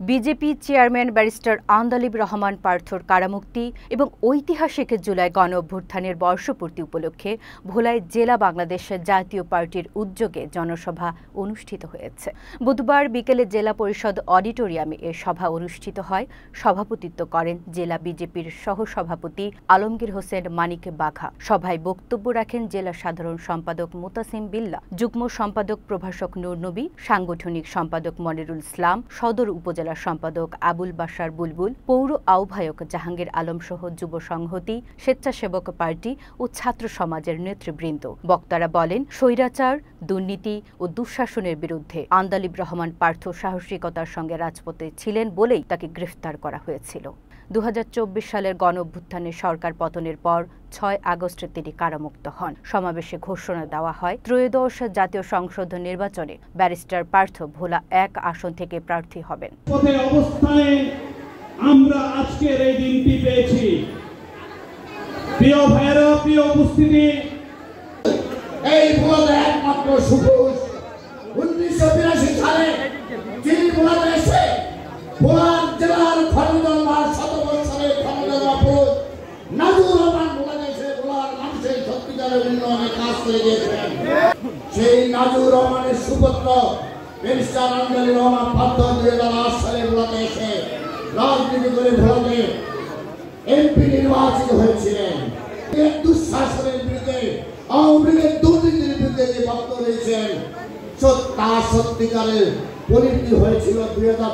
BJP chairman barrister Andalib Rahman পার্থর কারামুক্তি এবং ঐতিহাসিক জুলাই গণঅভ্যুত্থানের বর্ষপূর্তি উপলক্ষে ভোলায় জেলা বাংলাদেশ জাতীয় পার্টির উদ্যোগে জনসভা অনুষ্ঠিত হয়েছে। বুধবার বিকেলে জেলা পরিষদ অডিটোরিয়ামে এ সভা অনুষ্ঠিত হয়। সভাপতিত্ব করেন জেলা বিজেপির সহসভাপতি আলমগীর হোসেন মানিক বাঘা। সভায় বক্তব্য রাখেন জেলা সাধারণ সম্পাদক মুতাসিম বিল্লাহ, যুগ্ম সম্পাদক প্রভাষক নূর নবী, সাংগঠনিক সম্পাদক মনিরুল ইসলাম, সদর উপজেলা সম্পাদক আবুল বাশার বুলবুল, পৌর আহ্বায়ক জাহাঙ্গীর আলম সহ যুব সংহতি, স্বেচ্ছাসেবক পার্টি ও ছাত্র সমাজের নেতৃবৃন্দ। বক্তারা বলেন, স্বৈরাচার, দুর্নীতি ও দুঃশাসনের বিরুদ্ধে আন্দালিব রহমান পার্থ সাহসিকতার সঙ্গে রাজপথে ছিলেন বলেই তাকে গ্রেফতার করা হয়েছিল। 2024 সালের গণঅভ্যুত্থানে সরকার পতনের পর 6 আগস্টে তিনি কারামুক্ত হন। সমাবেশে ঘোষণা দেওয়া হয়, ত্রয়োদশ জাতীয় সংসদ নির্বাচনে ব্যারিস্টার পার্থ ভোলা 1 আসন থেকে প্রার্থী হবেন। অবস্থানে আমরা আজকের এই দিনটি পেয়েছি। প্রিয় ভাইরা, প্রিয় উপস্থিতি, এই ভোলাতে একমাত্র সুপুষ 1982 সালে যিনি ভোলাতে এসে ভোলার জেলার খন্দকার শতবর্ষের খন্দকার নাজুর রহমান ভোলাতে এসে ভোলার মানুষের সত্যিকারের উন্নয়নে কাজ করে গিয়েছেন। সেই নাজুর রহমানের সুপুত্র ব্যারিস্টার আন্দালিব রহমান পার্থ 2008 সালে ভোলাতে এসে রাজনীতি করে ভোলাতে এমপি নির্বাচিত হয়েছিলেন। দুঃশাসনের বিরুদ্ধে, আওয়ামী লীগের দুর্নীতির বিরুদ্ধে যে বক্তব্য দিয়েছেন, তার সত্যিকারের পরিণতি হয়েছিল 2000